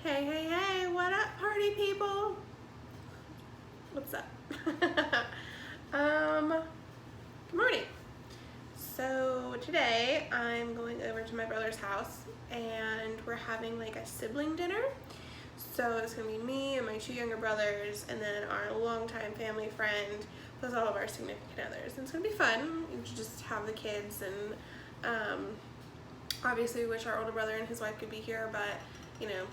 Hey, hey, hey, what up, party people? What's up? Good morning. So today I'm going over to my brother's house and we're having like a sibling dinner. So it's gonna be me and my two younger brothers and then our longtime family friend plus all of our significant others. And it's gonna be fun. You just have the kids and obviously we wish our older brother and his wife could be here, but you know,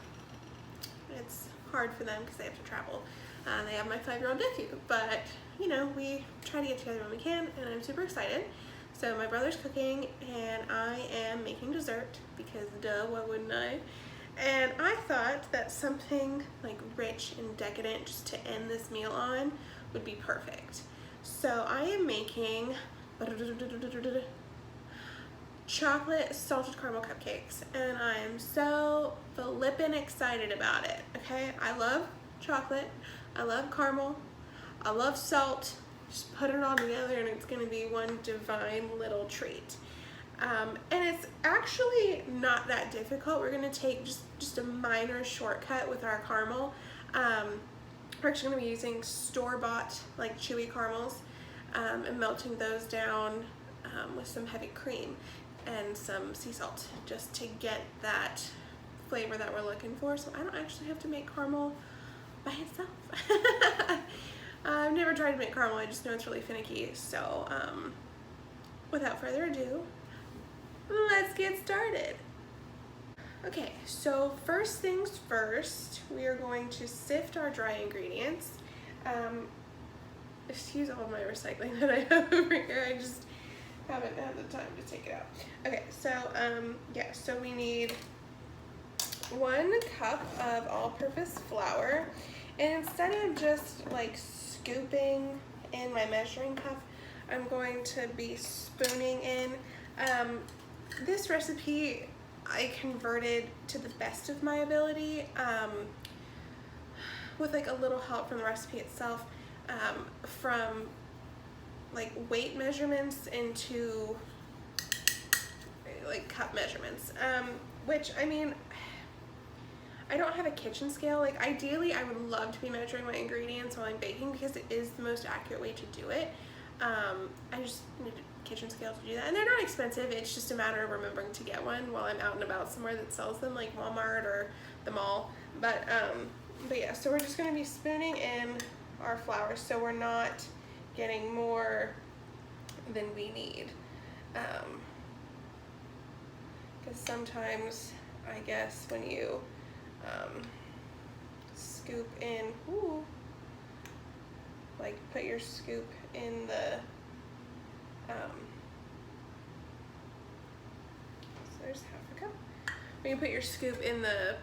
it's hard for them because they have to travel. They have my 5-year-old nephew, but you know, we try to get together when we can and I'm super excited. So my brother's cooking and I am making dessert because duh, why wouldn't I? And I thought that something like rich and decadent just to end this meal on would be perfect. So I am making chocolate salted caramel cupcakes and I am so flippin' excited about it. Okay, I love chocolate, I love caramel, I love salt. Just put it all together and it's gonna be one divine little treat. And it's actually not that difficult. We're gonna take just a minor shortcut with our caramel. We're actually gonna be using store-bought like chewy caramels and melting those down with some heavy cream and some sea salt just to get that flavor that we're looking for, so I don't actually have to make caramel by itself. I've never tried to make caramel, I just know it's really finicky, so without further ado, let's get started. Okay, so first things first, we are going to sift our dry ingredients. Excuse all of my recycling that I have over here, I just haven't had the time to take it out. Okay, so yeah, so we need 1 cup of all-purpose flour, and instead of just like scooping in my measuring cup, I'm going to be spooning in. This recipe I converted to the best of my ability with like a little help from the recipe itself, from like weight measurements into like cup measurements, which I mean, I don't have a kitchen scale. Like ideally I would love to be measuring my ingredients while I'm baking because it is the most accurate way to do it. I just need a kitchen scale to do that, and they're not expensive. It's just a matter of remembering to get one while I'm out and about somewhere that sells them, like Walmart or the mall. But yeah, so we're just going to be spooning in our flour so we're not getting more than we need, because sometimes I guess when you scoop in, like put your scoop in the so there's half a cup. When you put your scoop in the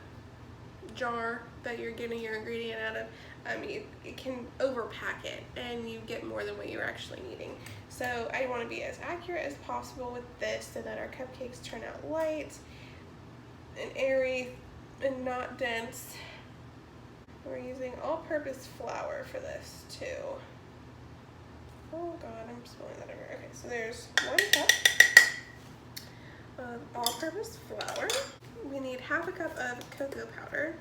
jar that you're getting your ingredient out of, it can overpack it and you get more than what you're actually needing. So I want to be as accurate as possible with this so that our cupcakes turn out light and airy and not dense. We're using all-purpose flour for this too. Oh god, I'm spilling that everywhere. Okay, so there's 1 cup of all-purpose flour. We need half a cup of cocoa powder.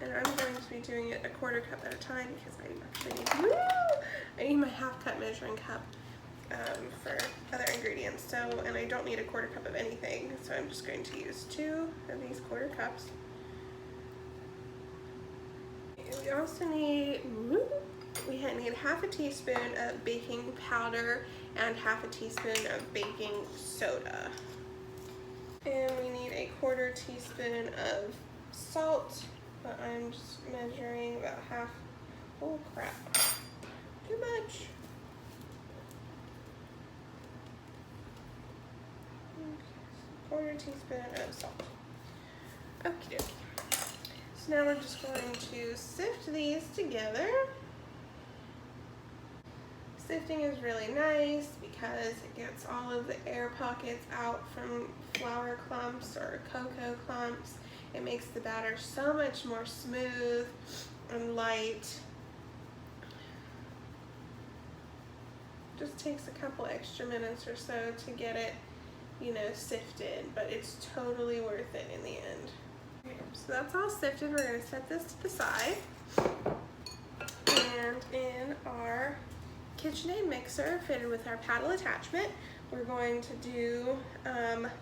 And I'm going to be doing it a 1/4 cup at a time because I actually need, my half cup measuring cup for other ingredients. So, and I don't need a 1/4 cup of anything, so I'm just going to use 2 of these 1/4 cups. We also need, we need half a teaspoon of baking powder and half a teaspoon of baking soda. And we need a 1/4 teaspoon of salt, but I'm just measuring about half. Oh crap, too much. Okay, 1/4 teaspoon of salt. Okie dokie. So now we're just going to sift these together. Sifting is really nice because it gets all of the air pockets out from flour clumps or cocoa clumps. It makes the batter so much more smooth and light. Just takes a couple extra minutes or so to get it, you know, sifted, but it's totally worth it in the end. So that's all sifted. We're gonna set this to the side. And in our KitchenAid mixer fitted with our paddle attachment, we're going to do,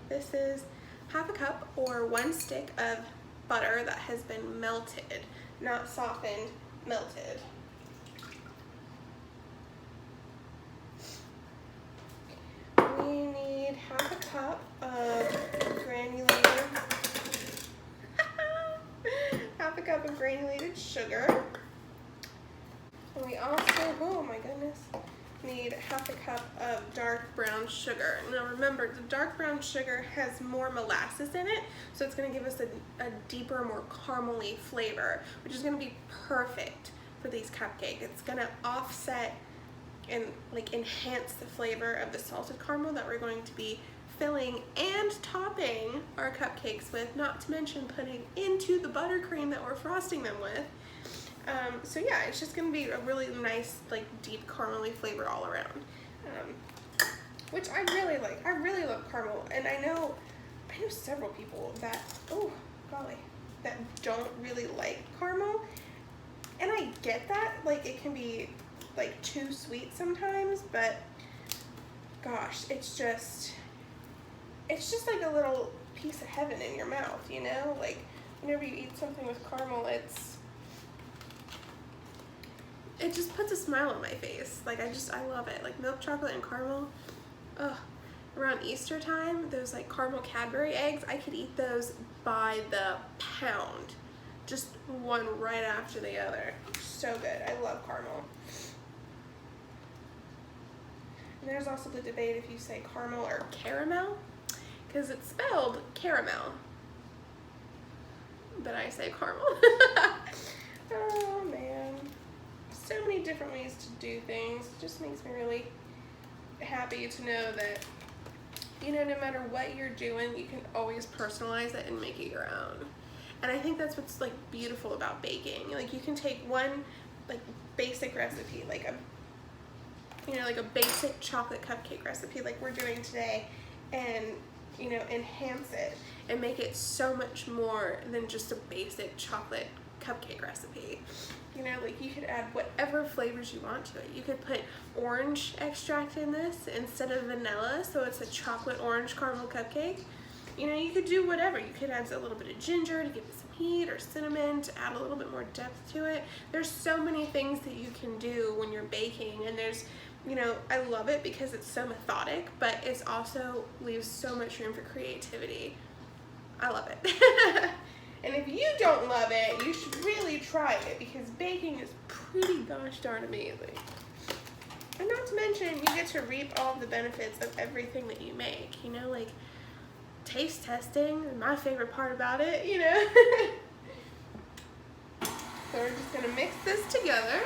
this is half a cup or 1 stick of butter that has been melted, not softened, melted. We need half a cup of granulated sugar. And we also, oh my goodness, need half a cup of dark brown sugar. Now remember, the dark brown sugar has more molasses in it, so it's going to give us a deeper, more caramely flavor, which is going to be perfect for these cupcakes. It's going to offset and like enhance the flavor of the salted caramel that we're going to be filling and topping our cupcakes with, not to mention putting into the buttercream that we're frosting them with. So yeah, it's just gonna be a really nice, like, deep caramely flavor all around, which I really like. I really love caramel, and I know several people that, oh golly, that don't really like caramel, and I get that. Like, it can be like too sweet sometimes, but gosh, it's just like a little piece of heaven in your mouth, you know? Like, whenever you eat something with caramel, it just puts a smile on my face. Like, I love it. Like, milk chocolate and caramel. Ugh. Around Easter time, those like caramel Cadbury eggs, I could eat those by the pound. Just one right after the other. So good. I love caramel. And there's also the debate if you say caramel or caramel, because it's spelled caramel, but I say caramel. Oh man, so many different ways to do things. It just makes me really happy to know that, you know, no matter what you're doing, you can always personalize it and make it your own. And I think that's what's like beautiful about baking. Like, you can take one like basic recipe, like a basic chocolate cupcake recipe like we're doing today, and enhance it and make it so much more than just a basic chocolate cupcake recipe. Like, you could add whatever flavors you want to it. You could put orange extract in this instead of vanilla, so it's a chocolate orange caramel cupcake. You could do whatever. You could add a little bit of ginger to give it some heat, or cinnamon to add a little bit more depth to it. There's so many things that you can do when you're baking, and there's, I love it because it's so methodic, but it's also leaves so much room for creativity. I love it. And if you don't love it, you should really try it, because baking is pretty gosh darn amazing. And not to mention, you get to reap all of the benefits of everything that you make, like taste testing is my favorite part about it, So we're just gonna mix this together.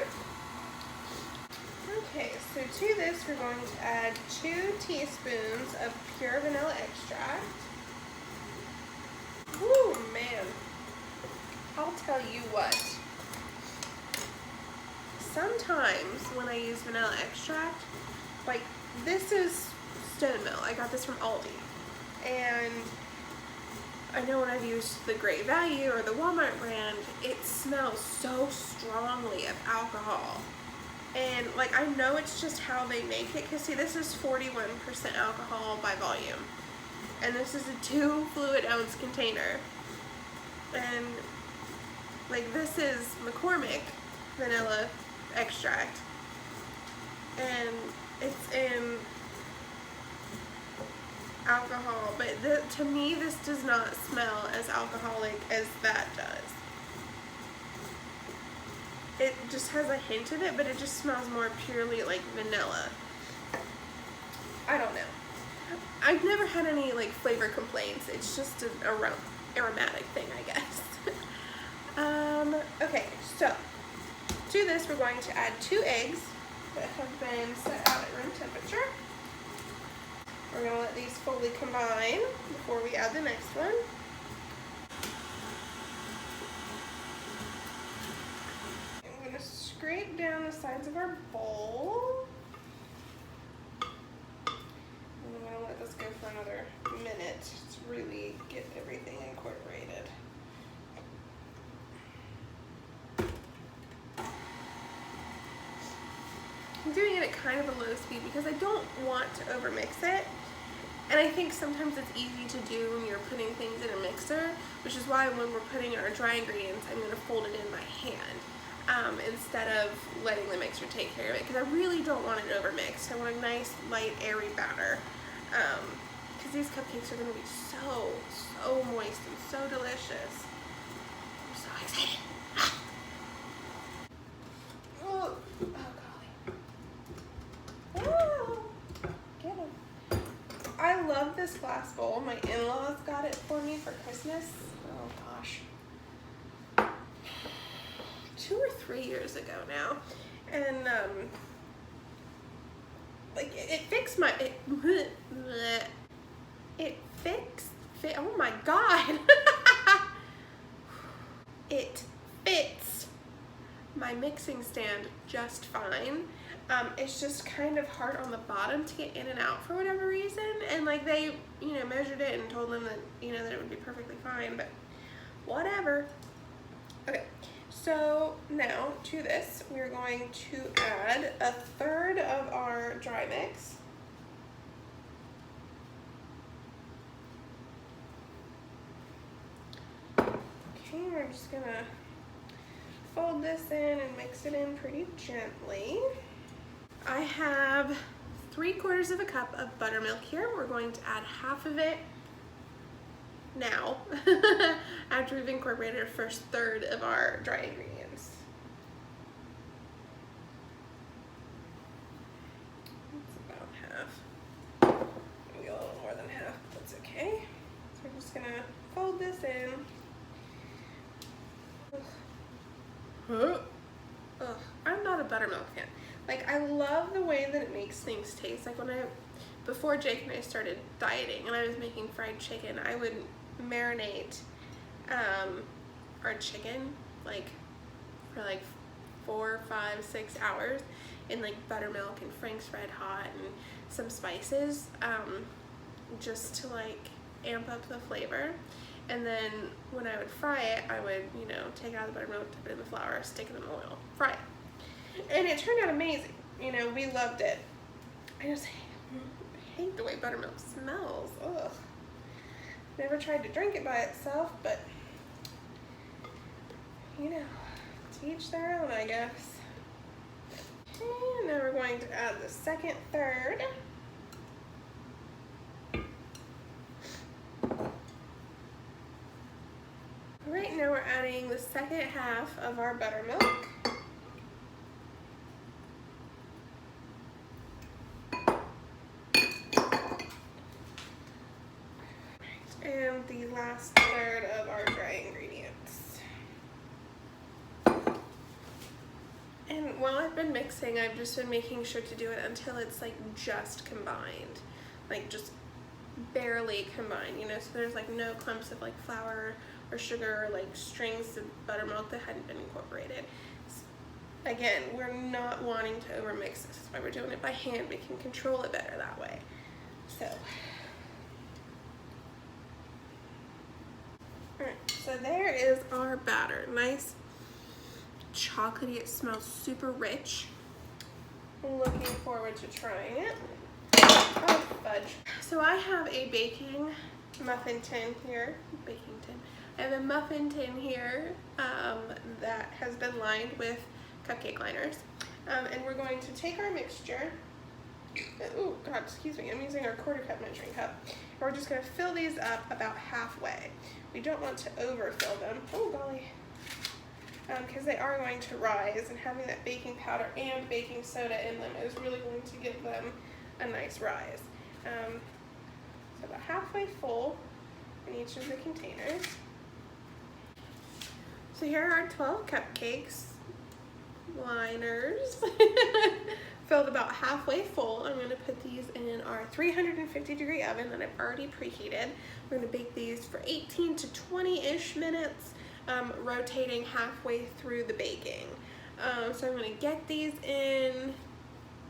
Okay, so to this we're going to add 2 teaspoons of pure vanilla extract. Ooh, man. I'll tell you what. Sometimes when I use vanilla extract, like, this is Stone Mill. I got this from Aldi. And I know when I've used the Great Value or the Walmart brand, it smells so strongly of alcohol. And, like, I know it's just how they make it, because, see, this is 41% alcohol by volume. And this is a 2 fluid ounce container. And, like, this is McCormick vanilla extract. And it's in alcohol, but to me, this does not smell as alcoholic as that does. It just has a hint of it, but it just smells more purely like vanilla. I don't know. I've never had any like flavor complaints. It's just an aromatic thing, I guess. Okay, so to this we're going to add 2 eggs that have been set out at room temperature. We're going to let these fully combine before we add the next one. I'm going to scrape down the sides of our bowl. And I'm going to let this go for another minute to really get everything incorporated. I'm doing it at kind of a low speed because I don't want to overmix it. And I think sometimes it's easy to do when you're putting things in a mixer, which is why when we're putting in our dry ingredients, I'm going to fold it in by hand instead of letting the mixer take care of it, because I really don't want it overmixed. I want a nice, light, airy batter, because these cupcakes are going to be so moist and so delicious. I'm so excited. Oh golly. Oh, get him. I love this glass bowl. My in-laws got it for me for Christmas. Oh gosh. 2 or 3 years ago now. And like it fixed my oh my god. It fits my mixing stand just fine. It's just kind of hard on the bottom to get in and out for whatever reason, and like they, you know, measured it and told them that, you know, that it would be perfectly fine, but whatever. Okay, so now to this, we're going to add 1/3 of our dry mix. Okay, we're just gonna fold this in and mix it in pretty gently. I have 3/4 cup of buttermilk here. We're going to add half of it now after we've incorporated our first 1/3 of our dry ingredients. That's about half. Maybe a little more than half, but that's okay. So we're just gonna fold this in. Ugh. I'm not a buttermilk fan. Like, I love the way that it makes things taste. Like before Jake and I started dieting and I was making fried chicken, I would marinate our chicken like for like 4, 5, 6 hours in like buttermilk and Frank's Red Hot and some spices, just to like amp up the flavor. And then when I would fry it, I would, you know, take out the buttermilk, dip it in the flour, stick it in the oil, fry it. And it turned out amazing. You know, we loved it. I just hate the way buttermilk smells. Ugh. Never tried to drink it by itself, but, you know, to each their own, I guess. And now we're going to add the second 1/3. Right now we're adding the second half of our buttermilk. And the last 1/3 of our dry ingredients. And while I've been mixing, I've just been making sure to do it until it's like just combined, like just barely combined, you know, so there's like no clumps of like flour or sugar or like strings of buttermilk that hadn't been incorporated. Again, we're not wanting to overmix this. That's why we're doing it by hand. We can control it better that way. So, alright, so there is our batter. Nice chocolatey, it smells super rich. Looking forward to trying it. Oh, fudge. So I have a baking muffin tin here. I have a muffin tin here that has been lined with cupcake liners. And we're going to take our mixture. Oh God, excuse me. I'm using our 1/4 cup measuring cup. And we're just going to fill these up about halfway. We don't want to overfill them. Oh golly. Because they are going to rise, and having that baking powder and baking soda in them is really going to give them a nice rise. So about halfway full in each of the containers. So here are our 12 cupcakes liners filled about halfway full. I'm going to put these in our 350-degree oven that I've already preheated. We're going to bake these for 18 to 20-ish minutes, rotating halfway through the baking. So I'm going to get these in,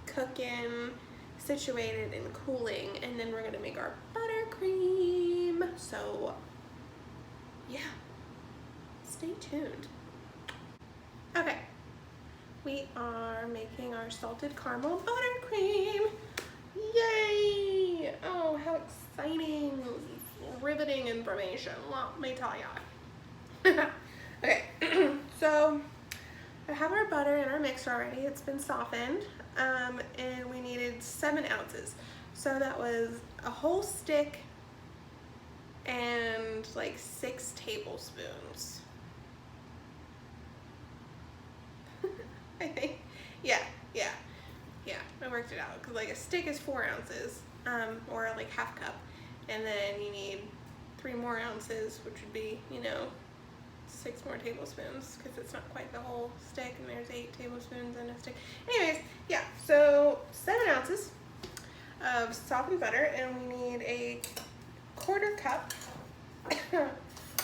cooking, situated and cooling, and then we're going to make our buttercream. So yeah, stay tuned. Okay, we are making our salted caramel buttercream. Yay! Oh, how exciting. Riveting information, let me tell ya. Okay, so I have our butter in our mixer already. It's been softened, and we needed 7 ounces. So that was a whole stick and like 6 tablespoons. I think, yeah, I worked it out, because like a stick is 4 ounces, or like half cup, and then you need 3 more ounces, which would be, you know, 6 more tablespoons, because it's not quite the whole stick, and there's 8 tablespoons in a stick. Anyways, yeah, so 7 ounces of softened butter, and we need a 1/4 cup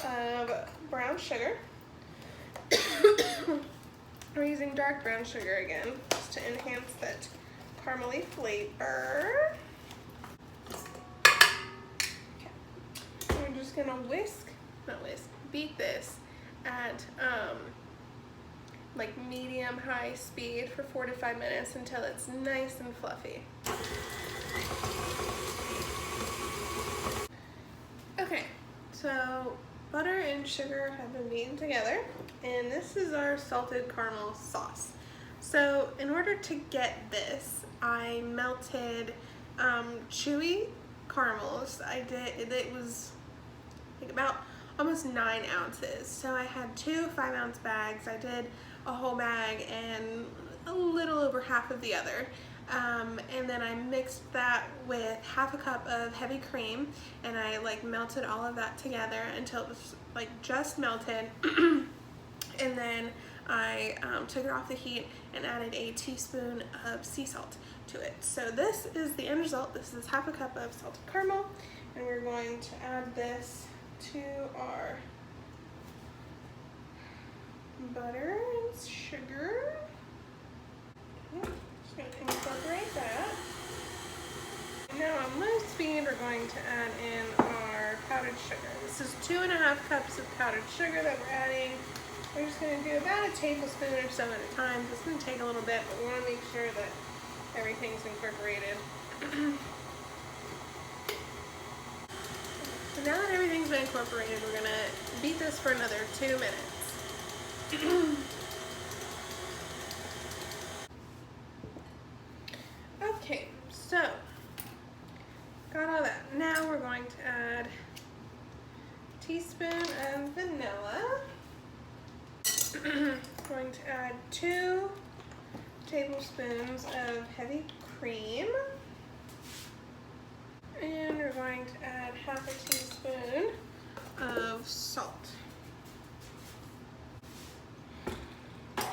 of brown sugar. We're using dark brown sugar again, just to enhance that caramely flavor. Okay. We're just gonna beat this at like medium-high speed for 4 to 5 minutes until it's nice and fluffy. Okay, so butter and sugar have been beaten together, and this is our salted caramel sauce. So in order to get this, I melted chewy caramels. It was like about almost 9 ounces. So I had 2 5-ounce bags. I did a whole bag and a little over half of the other. And then I mixed that with half a cup of heavy cream, and I like melted all of that together until it was like just melted. And then I took it off the heat and added a teaspoon of sea salt to it. So this is the end result. This is half a cup of salted caramel, and we're going to add this to our butter and sugar. Just going to incorporate that. Now on low speed, we're going to add in our powdered sugar. This is 2.5 cups of powdered sugar that we're adding. We're just going to do about a tablespoon or so at a time. It's going to take a little bit, but we want to make sure that everything's incorporated. So now that everything's been incorporated, we're going to beat this for another 2 minutes. Okay, so got all that. Now we're going to add a teaspoon of vanilla. Going to add 2 tablespoons of heavy cream. And we're going to add half a teaspoon of salt. I'm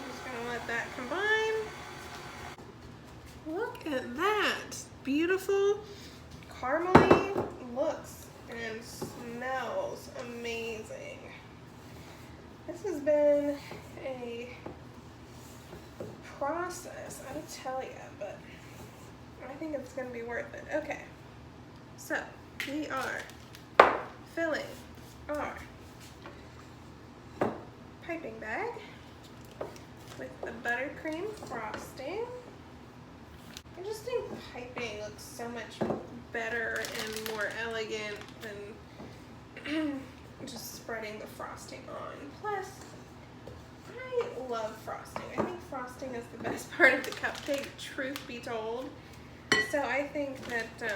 just going to let that combine. Look at that. Beautiful, caramely, looks and smells amazing. This has been a process, I tell you, but I think it's going to be worth it. Okay, so we are filling our piping bag with the buttercream frosting. I just think piping looks so much better and more elegant than just spreading the frosting on. Plus, I love frosting. I think frosting is the best part of the cupcake, truth be told. So I think that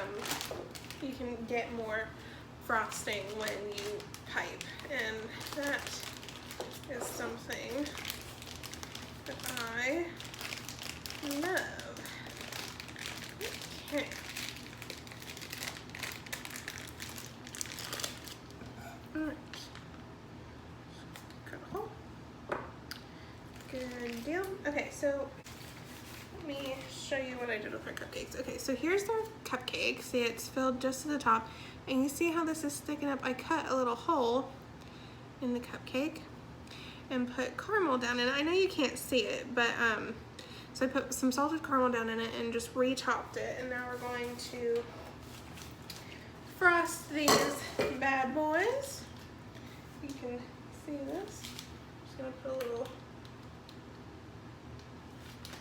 you can get more frosting when you pipe, and that is something that I love. Okay. Alright. Good deal. Okay, so let me show you what I did with my cupcakes. Okay, so here's the cupcake. See, it's filled just to the top. And you see how this is sticking up? I cut a little hole in the cupcake and put caramel down in it. I know you can't see it, but so I put some salted caramel down in it and just re-topped it. And now we're going to frost these bad boys. You can see this. Just gonna put a little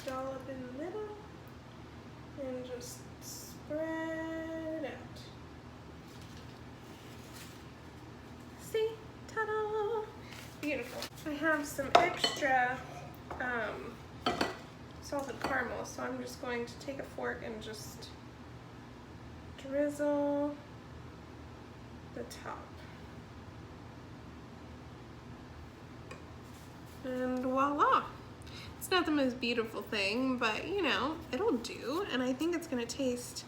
dollop in the middle and just spread it out. See? Ta-da! Beautiful. I have some extra salted caramel, so I'm just going to take a fork and just drizzle the top. And voila! It's not the most beautiful thing, but you know, it'll do, and I think it's gonna taste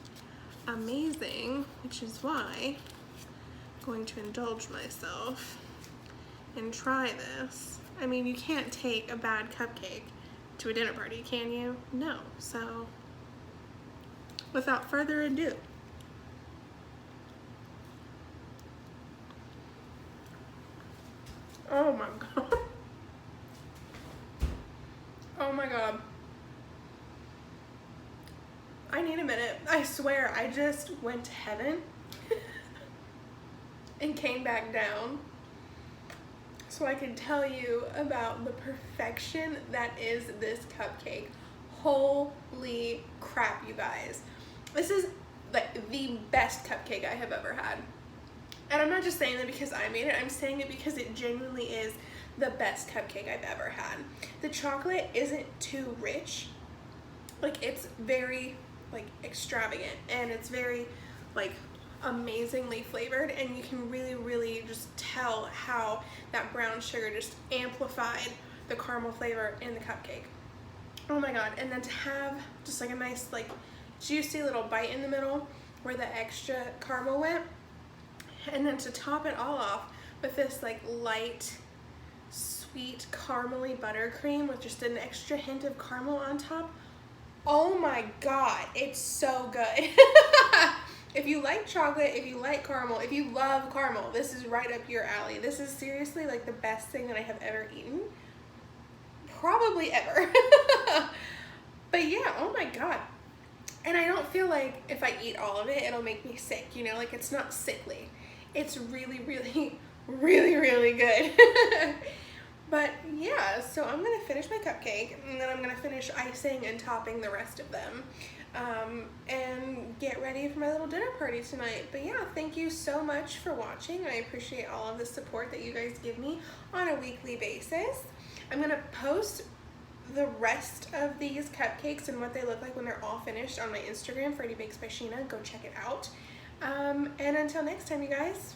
amazing, which is why I'm going to indulge myself and try this. I mean, you can't take a bad cupcake to a dinner party, can you? No. So, without further ado, oh my god. Oh my god. I need a minute. I swear, I just went to heaven and came back down so I can tell you about the perfection that is this cupcake. Holy crap, you guys. This is like the best cupcake I have ever had. And I'm not just saying that because I made it, I'm saying it because it genuinely is the best cupcake I've ever had. The chocolate isn't too rich. Like, it's very like extravagant, and it's very like amazingly flavored, and you can really just tell how that brown sugar just amplified the caramel flavor in the cupcake. Oh my god. And then to have just like a nice like juicy little bite in the middle where the extra caramel went, and then to top it all off with this like light sweet caramely buttercream with just an extra hint of caramel on top. Oh my god, it's so good. If you like chocolate, if you like caramel, if you love caramel, this is right up your alley. This is seriously like the best thing that I have ever eaten. Probably ever. But yeah, oh my god. And I don't feel like if I eat all of it, it'll make me sick, you know, like it's not sickly. It's really good. But yeah, so I'm gonna finish my cupcake, and then I'm gonna finish icing and topping the rest of them, and get ready for my little dinner party tonight. But yeah, thank you so much for watching. I appreciate all of the support that you guys give me on a weekly basis. I'm gonna post the rest of these cupcakes and what they look like when they're all finished on my Instagram, Freddie Bakes by Sheena. Go check it out. And until next time, you guys.